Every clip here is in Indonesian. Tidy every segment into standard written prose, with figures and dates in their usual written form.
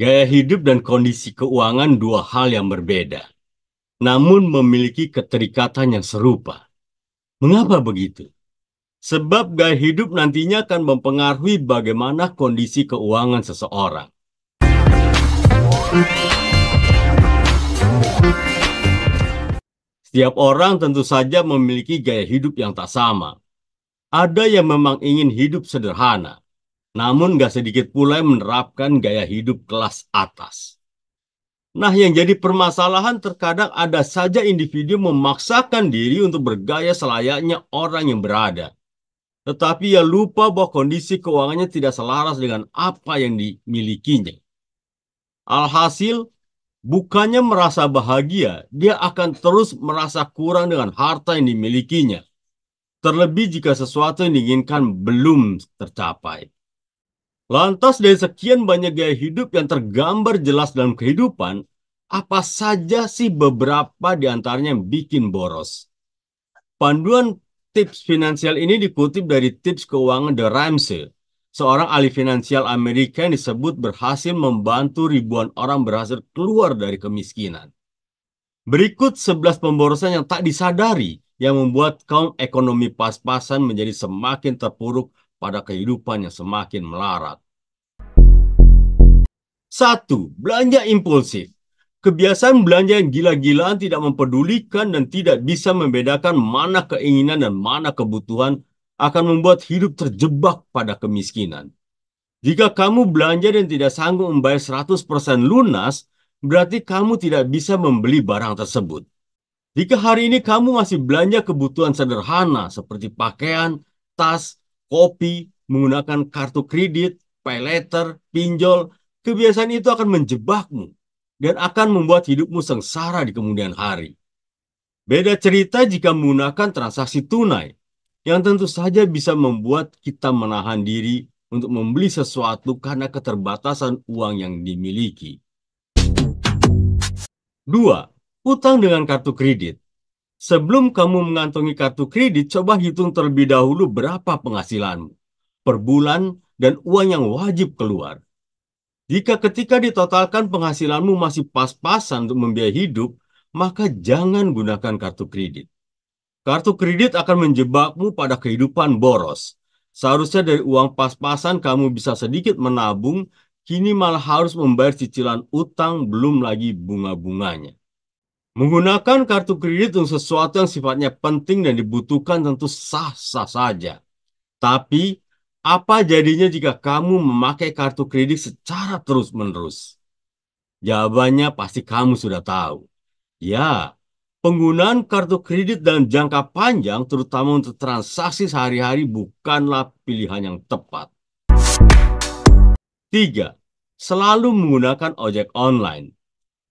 Gaya hidup dan kondisi keuangan dua hal yang berbeda, namun memiliki keterikatan yang serupa. Mengapa begitu? Sebab gaya hidup nantinya akan mempengaruhi bagaimana kondisi keuangan seseorang. Setiap orang tentu saja memiliki gaya hidup yang tak sama. Ada yang memang ingin hidup sederhana, namun gak sedikit pula yang menerapkan gaya hidup kelas atas. Nah, yang jadi permasalahan terkadang ada saja individu memaksakan diri untuk bergaya selayaknya orang yang berada. Tetapi ia lupa bahwa kondisi keuangannya tidak selaras dengan apa yang dimilikinya. Alhasil, bukannya merasa bahagia, dia akan terus merasa kurang dengan harta yang dimilikinya. Terlebih jika sesuatu yang diinginkan belum tercapai. Lantas dari sekian banyak gaya hidup yang tergambar jelas dalam kehidupan, apa saja sih beberapa di antaranya yang bikin boros? Panduan tips finansial ini dikutip dari tips keuangan The Ramsey, seorang ahli finansial Amerika yang disebut berhasil membantu ribuan orang berhasil keluar dari kemiskinan. Berikut 11 pemborosan yang tak disadari yang membuat kaum ekonomi pas-pasan menjadi semakin terpuruk pada kehidupan yang semakin melarat. 1. Belanja impulsif. Kebiasaan belanja yang gila-gilaan tidak mempedulikan dan tidak bisa membedakan mana keinginan dan mana kebutuhan akan membuat hidup terjebak pada kemiskinan. Jika kamu belanja dan tidak sanggup membayar 100% lunas, berarti kamu tidak bisa membeli barang tersebut. Jika hari ini kamu masih belanja kebutuhan sederhana seperti pakaian, tas, kopi, menggunakan kartu kredit, pay letter, pinjol, kebiasaan itu akan menjebakmu dan akan membuat hidupmu sengsara di kemudian hari. Beda cerita jika menggunakan transaksi tunai, yang tentu saja bisa membuat kita menahan diri untuk membeli sesuatu karena keterbatasan uang yang dimiliki. 2. Utang dengan kartu kredit. Sebelum kamu mengantongi kartu kredit, coba hitung terlebih dahulu berapa penghasilanmu per bulan dan uang yang wajib keluar. Jika ketika ditotalkan penghasilanmu masih pas-pasan untuk membiayai hidup, maka jangan gunakan kartu kredit. Kartu kredit akan menjebakmu pada kehidupan boros. Seharusnya dari uang pas-pasan kamu bisa sedikit menabung, kini malah harus membayar cicilan utang belum lagi bunga-bunganya. Menggunakan kartu kredit untuk sesuatu yang sifatnya penting dan dibutuhkan tentu sah-sah saja. Tapi, apa jadinya jika kamu memakai kartu kredit secara terus-menerus? Jawabannya pasti kamu sudah tahu. Ya, penggunaan kartu kredit dalam jangka panjang, terutama untuk transaksi sehari-hari, bukanlah pilihan yang tepat. 3. Selalu menggunakan ojek online.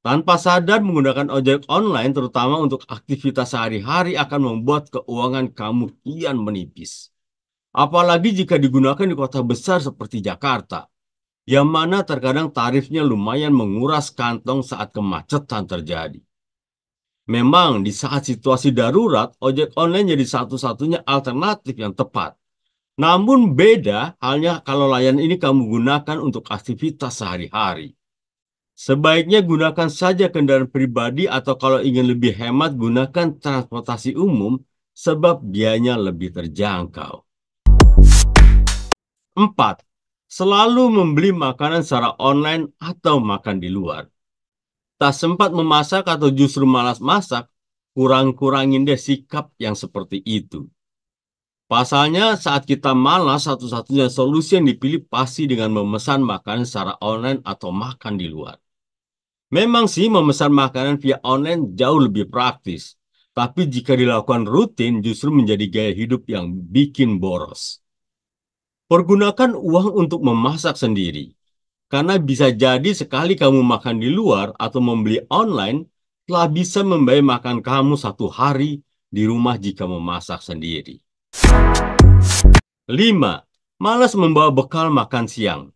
Tanpa sadar menggunakan ojek online terutama untuk aktivitas sehari-hari akan membuat keuangan kamu kian menipis. Apalagi jika digunakan di kota besar seperti Jakarta, yang mana terkadang tarifnya lumayan menguras kantong saat kemacetan terjadi. Memang di saat situasi darurat, ojek online jadi satu-satunya alternatif yang tepat. Namun beda halnya kalau layanan ini kamu gunakan untuk aktivitas sehari-hari. Sebaiknya gunakan saja kendaraan pribadi atau kalau ingin lebih hemat gunakan transportasi umum sebab biayanya lebih terjangkau. 4. Selalu membeli makanan secara online atau makan di luar. Tak sempat memasak atau justru malas masak, kurang-kurangin deh sikap yang seperti itu. Pasalnya saat kita malas, satu-satunya solusi yang dipilih pasti dengan memesan makanan secara online atau makan di luar. Memang sih memesan makanan via online jauh lebih praktis. Tapi jika dilakukan rutin justru menjadi gaya hidup yang bikin boros. Pergunakan uang untuk memasak sendiri. Karena bisa jadi sekali kamu makan di luar atau membeli online, telah bisa membayar makan kamu satu hari di rumah jika memasak sendiri. 5. Malas membawa bekal makan siang.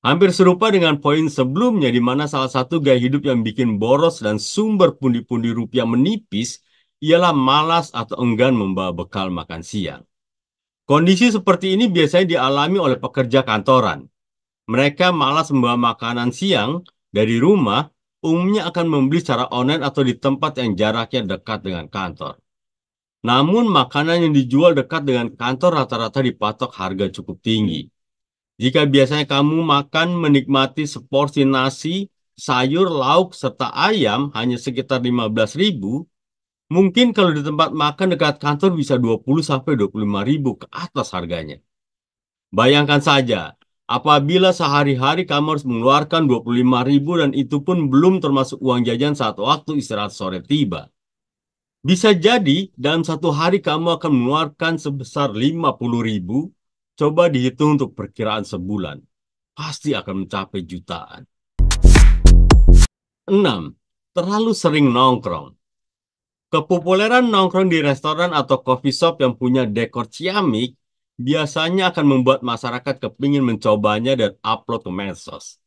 Hampir serupa dengan poin sebelumnya di mana salah satu gaya hidup yang bikin boros dan sumber pundi-pundi rupiah menipis ialah malas atau enggan membawa bekal makan siang. Kondisi seperti ini biasanya dialami oleh pekerja kantoran. Mereka malas membawa makanan siang dari rumah, umumnya akan membeli secara online atau di tempat yang jaraknya dekat dengan kantor. Namun makanan yang dijual dekat dengan kantor rata-rata dipatok harga cukup tinggi. Jika biasanya kamu makan menikmati seporsi nasi, sayur, lauk, serta ayam hanya sekitar 15.000, mungkin kalau di tempat makan dekat kantor bisa 20 sampai 25.000 ke atas harganya. Bayangkan saja, apabila sehari-hari kamu harus mengeluarkan 25.000 dan itu pun belum termasuk uang jajan saat waktu istirahat sore tiba. Bisa jadi dalam satu hari kamu akan mengeluarkan sebesar 50.000. Coba dihitung untuk perkiraan sebulan. Pasti akan mencapai jutaan. 6. Terlalu sering nongkrong. Kepopuleran nongkrong di restoran atau coffee shop yang punya dekor ciamik biasanya akan membuat masyarakat kepingin mencobanya dan upload ke medsos.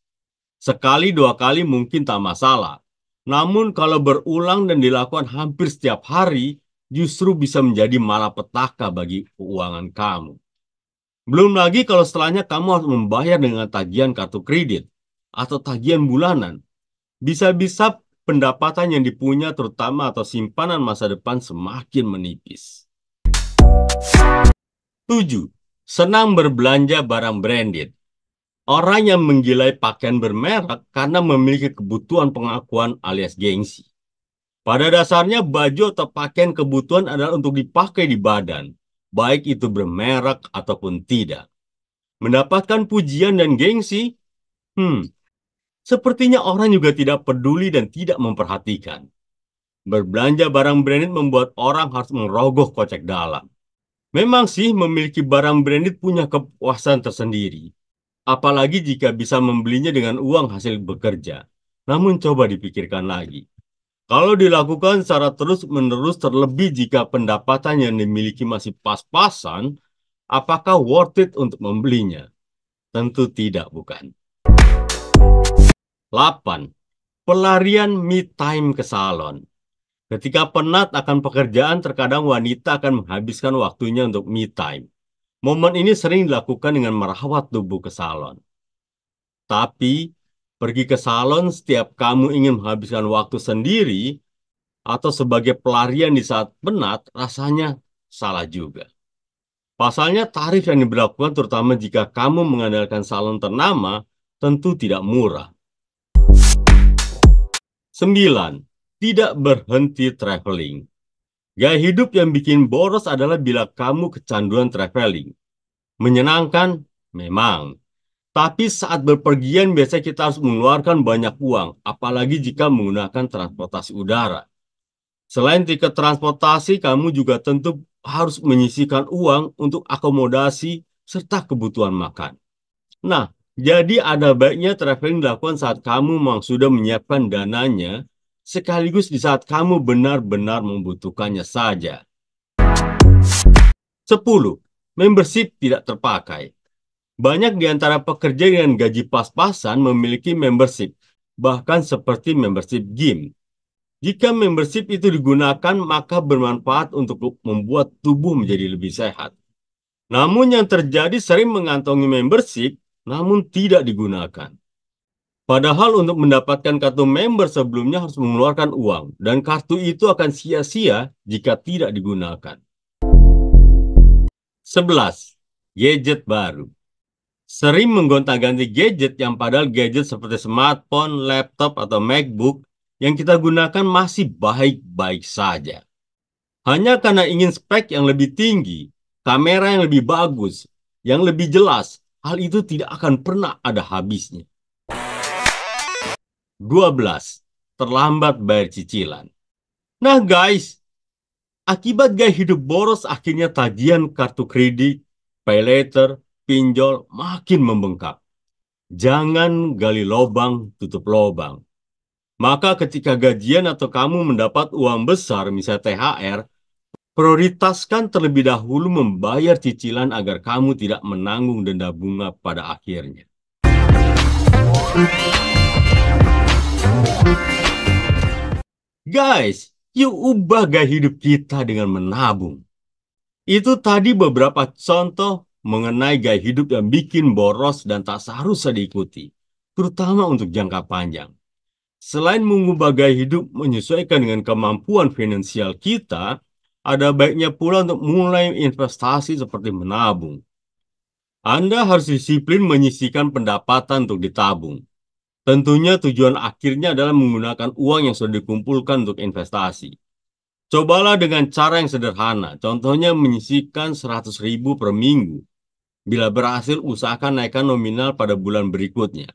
Sekali dua kali mungkin tak masalah. Namun kalau berulang dan dilakukan hampir setiap hari, justru bisa menjadi malapetaka bagi keuangan kamu. Belum lagi kalau setelahnya kamu harus membayar dengan tagihan kartu kredit atau tagihan bulanan. Bisa-bisa pendapatan yang dipunya terutama atau simpanan masa depan semakin menipis. 7. Senang berbelanja barang branded. Orang yang menggilai pakaian bermerek karena memiliki kebutuhan pengakuan alias gengsi. Pada dasarnya baju atau pakaian kebutuhan adalah untuk dipakai di badan, baik itu bermerek ataupun tidak. Mendapatkan pujian dan gengsi, sepertinya orang juga tidak peduli dan tidak memperhatikan. Berbelanja barang branded membuat orang harus merogoh kocek dalam. Memang sih memiliki barang branded punya kepuasan tersendiri. Apalagi jika bisa membelinya dengan uang hasil bekerja. Namun coba dipikirkan lagi. Kalau dilakukan secara terus-menerus terlebih jika pendapatan yang dimiliki masih pas-pasan, apakah worth it untuk membelinya? Tentu tidak, bukan? 8. Pelarian me time ke salon. Ketika penat akan pekerjaan, terkadang wanita akan menghabiskan waktunya untuk me time. Momen ini sering dilakukan dengan merawat tubuh ke salon. Tapi, pergi ke salon setiap kamu ingin menghabiskan waktu sendiri atau sebagai pelarian di saat penat, rasanya salah juga. Pasalnya, tarif yang diberlakukan terutama jika kamu mengandalkan salon ternama tentu tidak murah. 9. Tidak berhenti traveling. Gaya hidup yang bikin boros adalah bila kamu kecanduan traveling. Menyenangkan? Memang. Tapi saat berpergian biasanya kita harus mengeluarkan banyak uang, apalagi jika menggunakan transportasi udara. Selain tiket transportasi, kamu juga tentu harus menyisihkan uang untuk akomodasi serta kebutuhan makan. Nah, jadi ada baiknya traveling dilakukan saat kamu memang sudah menyiapkan dananya, sekaligus di saat kamu benar-benar membutuhkannya saja. 10. Membership tidak terpakai. Banyak di antara pekerja dengan gaji pas-pasan memiliki membership, bahkan seperti membership gym. Jika membership itu digunakan, maka bermanfaat untuk membuat tubuh menjadi lebih sehat. Namun yang terjadi sering mengantongi membership, namun tidak digunakan. Padahal untuk mendapatkan kartu member sebelumnya harus mengeluarkan uang, dan kartu itu akan sia-sia jika tidak digunakan. 11. Gadget baru. Sering menggonta-ganti gadget yang padahal gadget seperti smartphone, laptop, atau MacBook yang kita gunakan masih baik-baik saja. Hanya karena ingin spek yang lebih tinggi, kamera yang lebih bagus, yang lebih jelas, hal itu tidak akan pernah ada habisnya. 12. Terlambat bayar cicilan. Nah guys, akibat gaya hidup boros akhirnya tagihan kartu kredit, pay later, pinjol makin membengkak. Jangan gali lubang, tutup lubang. Maka ketika gajian atau kamu mendapat uang besar, misalnya THR, prioritaskan terlebih dahulu membayar cicilan agar kamu tidak menanggung denda bunga pada akhirnya. Guys, yuk ubah gaya hidup kita dengan menabung. Itu tadi beberapa contoh mengenai gaya hidup yang bikin boros dan tak seharusnya diikuti, terutama untuk jangka panjang. Selain mengubah gaya hidup menyesuaikan dengan kemampuan finansial kita, ada baiknya pula untuk mulai investasi seperti menabung. Anda harus disiplin menyisihkan pendapatan untuk ditabung. Tentunya tujuan akhirnya adalah menggunakan uang yang sudah dikumpulkan untuk investasi. Cobalah dengan cara yang sederhana, contohnya menyisihkan 100.000 per minggu. Bila berhasil, usahakan naikkan nominal pada bulan berikutnya.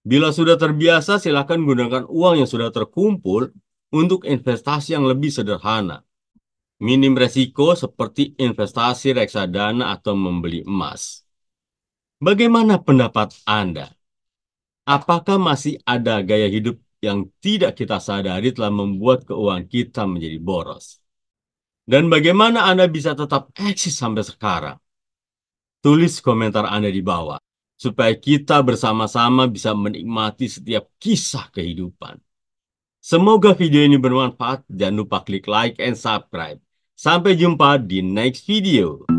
Bila sudah terbiasa, silakan gunakan uang yang sudah terkumpul untuk investasi yang lebih sederhana. Minim resiko seperti investasi reksadana atau membeli emas. Bagaimana pendapat Anda? Apakah masih ada gaya hidup yang tidak kita sadari telah membuat keuangan kita menjadi boros? Dan bagaimana Anda bisa tetap eksis sampai sekarang? Tulis komentar Anda di bawah, supaya kita bersama-sama bisa menikmati setiap kisah kehidupan. Semoga video ini bermanfaat. Jangan lupa klik like and subscribe. Sampai jumpa di next video.